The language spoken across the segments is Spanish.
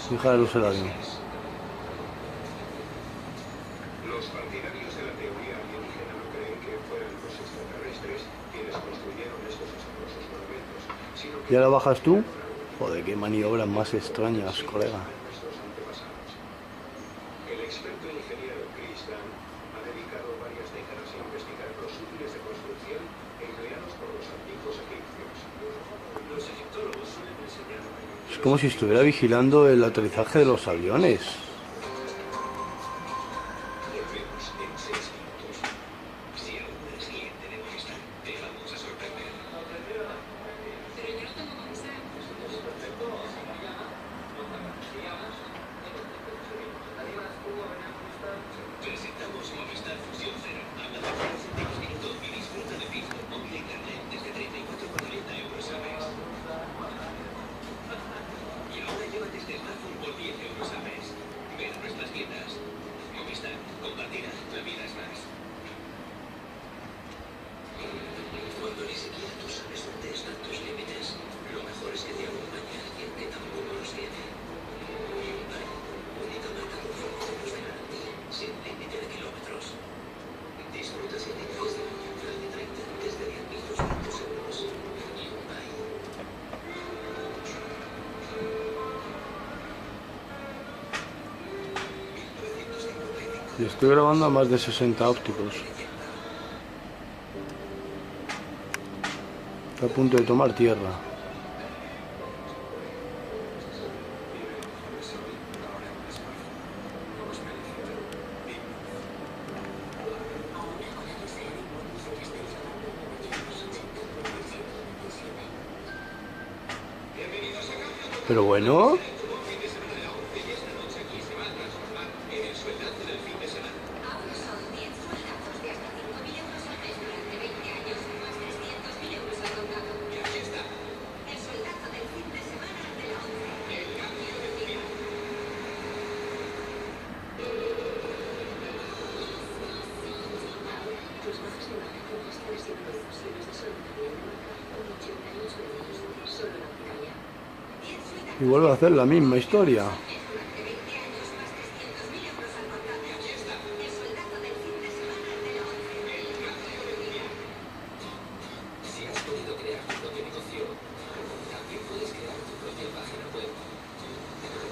Fijaros el avión. Los partidarios de la teoría alienígena no creen que fueran los extraterrestres quienes construyeron estos asombrosos monumentos, sino que ¿Y ahora bajas tú? Joder, qué maniobras más extrañas, colega. nuestros antepasados. El experto ingeniero Chris Dunn ha dedicado varias décadas a investigar los útiles de construcción empleados por los antiguos egipcios. Los egiptólogos suelen enseñar Es como si estuviera vigilando el aterrizaje de los aviones. volvemos en 6 minutos. Si aún eres cliente de Movistar, te vamos a sorprender. Pero yo no tengo Movistar. Presentamos Movistar Fusión Cero. Habla de 30 céntimos minuto y disfruta de fijo, móvil e internet desde 34,90 euros al mes. Y ahora llévate este smartphone por 10 euros al mes. Ven a nuestras tiendas. Movistar, compartirá, la vida es más. Cuando ni siquiera tú sabes dónde están tus límites, lo mejor es que te acompañe alguien que tampoco los tiene. Hyundai, única marca con fronteras delante, sin límite de kilómetros. Disfruta sin límites de un Hyundai 30 desde 10.200 euros. Hyundai. Y estoy grabando a más de 60 ópticos. Está a punto de tomar tierra. Pero bueno. Ahora son 10 sueldazos de hasta 5.000 euros al mes durante 20 años, más 300.000 euros al contado. Y aquí está. El sueldazo del fin de semana de la 11. El cambio de vida. Tus bajas de vacaciones, 3 indemnizaciones de solidaridad de marca, con 88 euros, solo en Opticalia. 10 sueldazos Y vuelvo a hacer la misma historia. durante 20 años, más 300.000 euros al contado. Y aquí está. El sueldazo del fin de semana de la 11. El cambio de vida. Si has podido crear tu propio negocio, también puedes crear tu propia página web.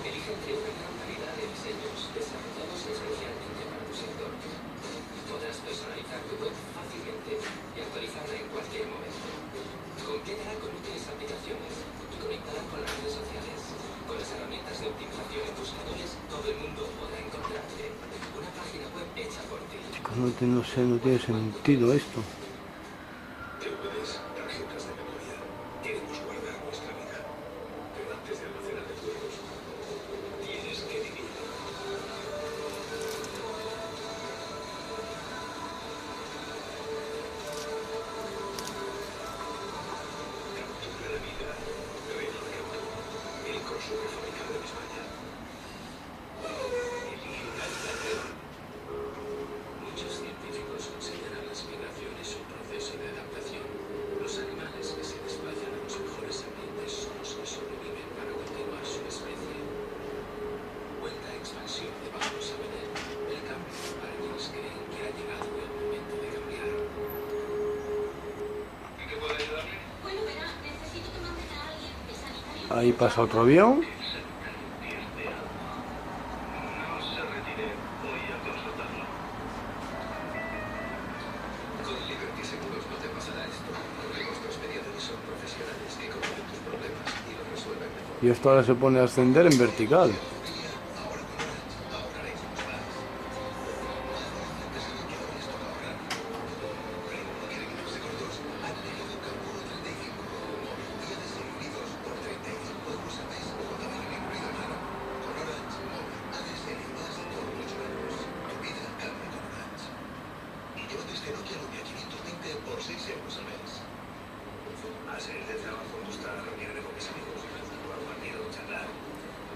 Elige entre una gran variedad de diseños desarrollados especialmente para tu sector. Podrás personalizar tu web fácilmente y actualizarla en cualquier momento. Complétala con útiles aplicaciones y conéctala con las redes sociales. Con las herramientas de optimización en buscadores, todo el mundo podrá encontrarte. Una página web hecha por ti. No sé, no tiene sentido esto. DVDs, tarjetas de memoria. Queremos guardar nuestra vida. Pero antes de almacenar recuerdos, tienes que vivirlo. Captura la vida. Renault Captur. El crossover fabricado en España. Elige una vida. Muchos científicos consideran las migraciones un proceso de adaptación. Los animales que se desplazan a los mejores ambientes son los que sobreviven para continuar su especie. Vuelta a expansión de Vamos a Ver el cambio para quienes creen que ha llegado el momento de cambiar. ¿En qué puedo ayudarle? Bueno, verá, necesito que manden a alguien de sanitario. Ahí pasa otro avión. No se retire. Voy a consultarlo. Con Liberty Seguros no te pasará esto, porque nuestros mediadores son profesionales que conocen tus problemas y los resuelven de forma. Y esto ahora se pone a ascender en vertical. A salir del trabajo, me gusta reunirme con mis amigos, jugar un partido, charlar.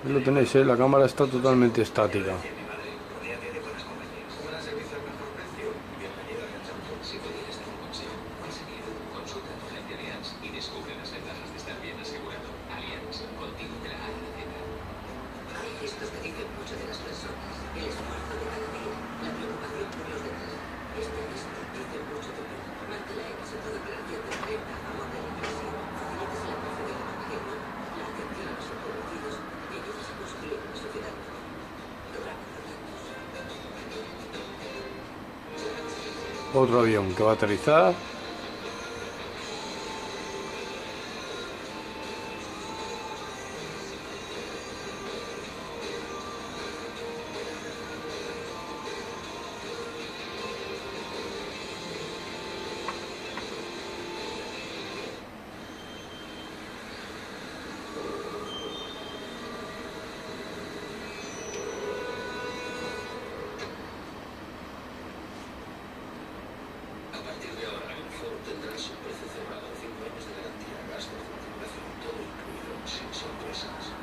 Ahí lo tenéis, ¿eh? La cámara está totalmente estática. Mi madre, rodéate de buenas compañías. Un gran servicio al mejor precio. Bienvenido a Ganchauto. Si pudieras dar un consejo, ¿cuál sería? Consulta a tu agente Allianz y descubre las ventajas de estar bien asegurado. Allianz, contigo de la A a la Z. Otro avión que va a aterrizar. A partir de ahora, el Ford tendrá su precio cerrado, 5 años de garantía, gastos de matriculación, todo incluido, sin sorpresas.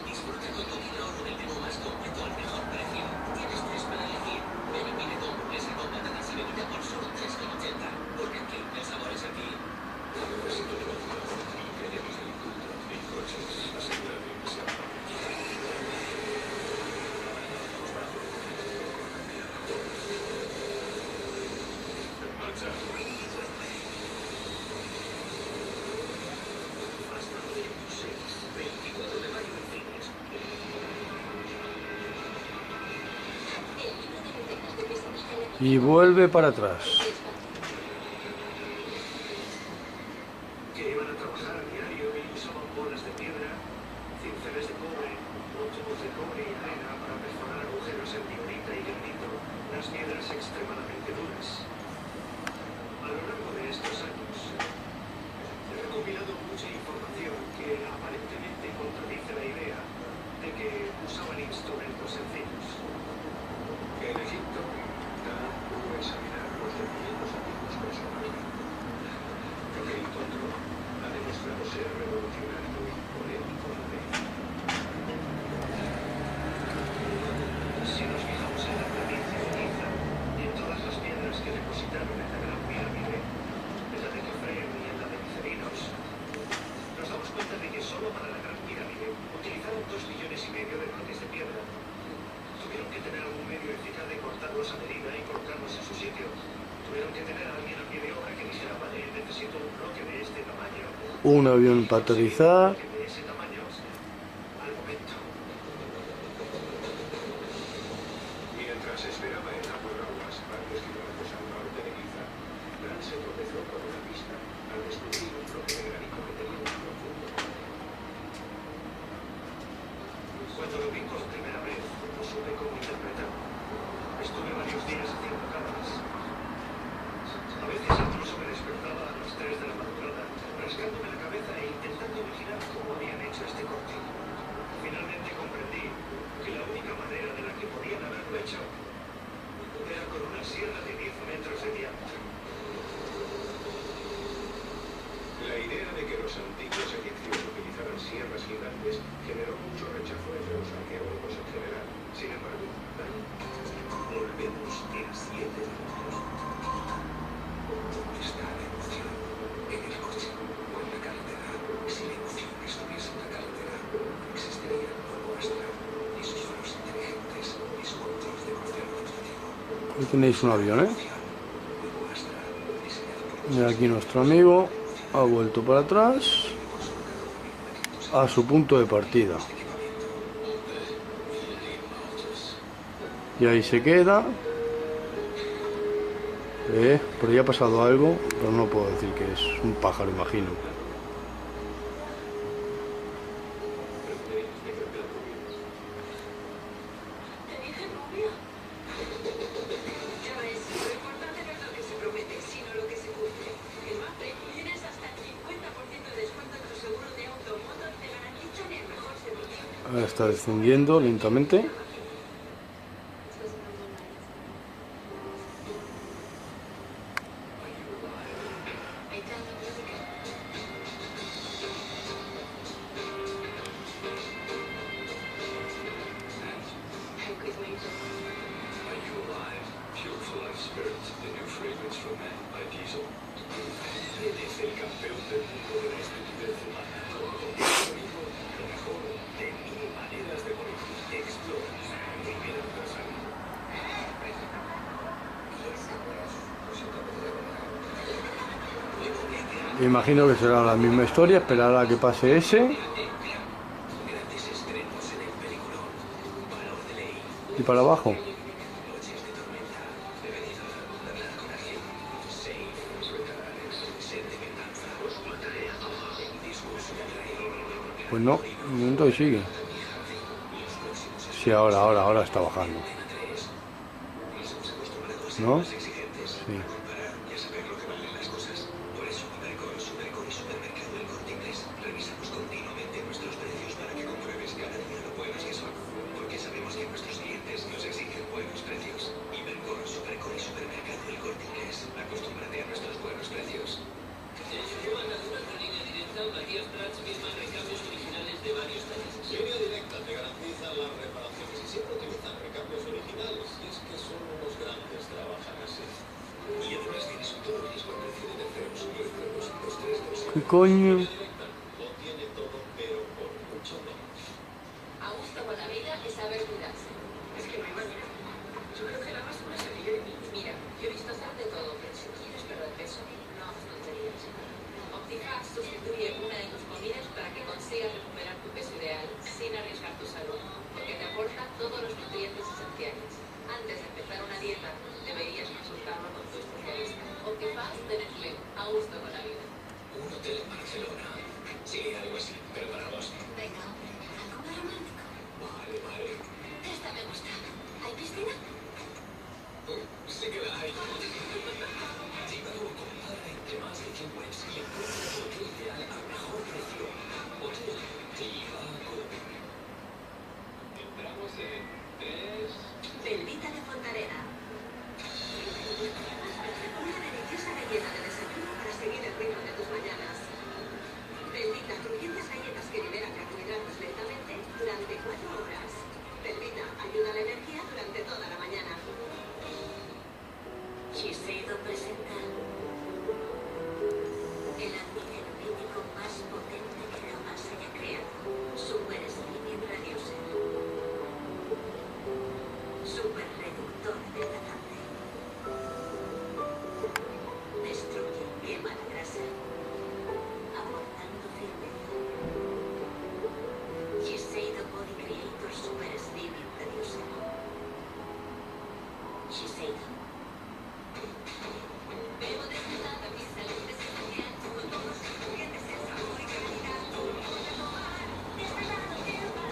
Disfruta con tu vida oro del menú más completo al mejor precio. Tienes 3 para elegir. Ven y pide tu hamburguesa con patatas y bebida por solo 3,80. Porque aquí el sabor es aquí. Necesito de vacunación y queremos el culto en coches. Asegúrate que sea en marcha. Hasta 24 de mayo en cines. Y vuelve para atrás. Que iban a trabajar a diario y usaban bolas de piedra, cinceles de cobre, tubos de cobre y arena para perforar agujeros en diorita y granito, las piedras extremadamente duras. A lo largo de estos años, he recopilado mucha información que aparentemente contradice la idea de que usaban instrumentos sencillos. En Egipto, Dan pudo examinar los documentos antiguos personalmente. Lo que encontró ha demostrado ser revolucionario y polémico a la vez. Si nos fijamos en la provincia de Giza y en todas las piedras que depositaron en la Gran Pirámide, en la de Kefren y en la de Micerinos, nos damos cuenta de que solo para la Gran Pirámide utilizaron 2,5 millones de bloques de piedra. Tuvieron que tener algún medio eficaz de cortarlos a medida y colocarlos en su sitio. Tuvieron que tener a alguien a pie de obra que dijera, vale, necesito un bloque de este tamaño. Un avión para aterrizar. De ese tamaño, al momento. Mientras esperaba en Abu Rawas, varios kilómetros al norte de Giza, Dan se tropezó con una pista al descubrir un bloque de granito que tenía un profundo color. Cuando lo vi por primera vez, no supe cómo interpretarlo. Estuve varios días haciendo cábalas. A veces incluso me despertaba a las 3 de la madrugada, rascándome la cabeza e intentando imaginar cómo habían hecho este corte. Finalmente comprendí que la única manera de la que podían haberlo hecho era con una sierra de 10 metros de diámetro. La idea de que los antiguos egipcios utilizaran sierras gigantes generó mucho rechazo entre los arqueólogos en general. Sin embargo, volvemos en 7 minutos. ¿Dónde está la emoción? ¿En el coche o en la carretera? Si la emoción estuviese en la carretera, existiría el nuevo Astra y sus faros inteligentes y su control de crucero rotativo. Ahí tenéis un avión, ¿eh? Nuevo Astra, diseñado por Y aquí nuestro amigo ha vuelto para atrás a su punto de partida. Y ahí se queda. Por ahí ha pasado algo, pero no puedo decir que es un pájaro, imagino. Te dije, novia. Ya ves, lo importante no es lo que se promete, sino lo que se cumple. En Mapfre tienes hasta el 50% de descuento en tu seguro de auto o moto y te garantizan el mejor servicio. Ahora está descendiendo lentamente. Are you alive? Pure for Life Spirit, the new fragrance from Man by Diesel. Él es el campeón del mundo de la estupidez humana. Conmigo, lo mejor de 1000 maneras de morir. Explora. Primera aniversario. Imagino que será la misma historia, esperar a que pase ese Grandes estrenos en el peliculón. Valor de ley. y para abajo. Noches de tormenta. He venido Pues no, un momento y sigue. Sí, ahora está bajando. ¿No? Sí. Línea Directa te garantiza las reparaciones y siempre utilizan recambios originales. Y es que son unos grandes, trabajan así. Y además tienes un todo riesgo a precio de terceros. Nuestros 232. ¿Qué coño? Línea Directa lo tiene todo, pero por mucho menos. A gusto con la vida es saber cuidarse. Es que no hay manera. Yo creo que la basura se vive de mí. Mira, yo he visto hacer de todo, pero si quieres perder peso, no hagas tonterías. Optifaz sustituye una de tus comidas para que consigas recuperar tu peso ideal sin arriesgar tu salud, porque te aporta todos los nutrientes esenciales. Antes de empezar una dieta, deberías consultarlo con tu especialista. Optifaz de Nestlé, a gusto con la vida. Un hotel en Barcelona. Sí, algo así, pero para dos. Venga, hombre, algo más romántico. Vale, vale. Esta me gusta. ¿Hay piscina? Sí que la hay. Llévalo con Padre entre más de 100 webs y encuentra tu hotel ideal al mejor precio. Hotel Trivago. Entramos en 3. Belvita de Fontaneda. Una deliciosa galleta de desayuno para seguir el ritmo de tus mañanas. Belvita, crujientes galletas que liberan carbohidratos lentamente durante 4 horas. Belvita ayuda a la energía durante toda la mañana. Shiseido presenta el anticelulítico más potente que jamás haya creado. Super Slimming Reducer. Super reductor hidratante. Destruye y quema la grasa, aportando firmeza. Shiseido Body Creator Super Slimming Reducer. Shiseido. Bebo de verdad también salud esencial con todos los nutrientes en sabor y calidad.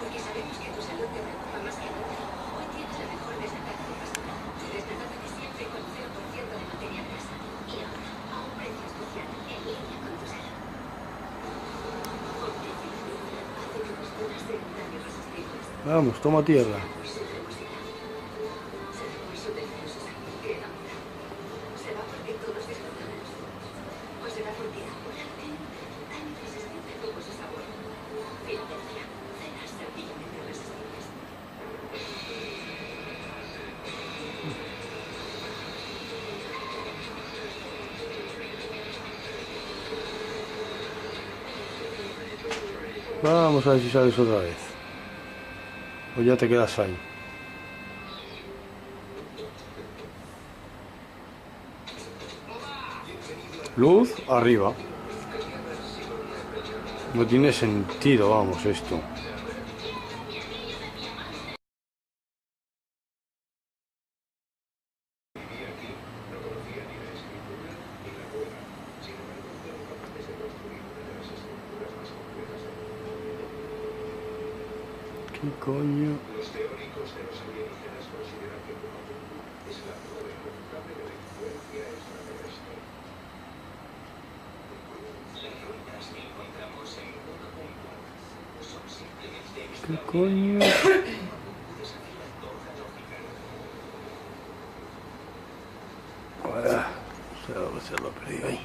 Porque sabemos que tu salud te preocupa más que nunca. Hoy tienes la mejor desinfección básica. Desinfectante de siempre con 0% de materia grasa. Y ahora, a un precio especial, en línea con tu salud. Porque hace que tus zonas sean daños resistibles. Vamos, toma tierra. Será porque todos disfrutamos. O será porque apurarte, tan irresistible como su sabor. Filadelfia, cenas sencillamente irresistibles. Vamos a ver si sales otra vez. O ya te quedas ahí. Luz arriba. No tiene sentido, vamos, esto. ¿Qué coño? Los teóricos de los alienígenas consideran que Cthulhu es la prueba irrefutable de la influencia extraterrestre. Las ruinas que encontramos en 1.1 son simplemente ¿Qué coño? desafían toda lógica. Se lo he perdido ahí.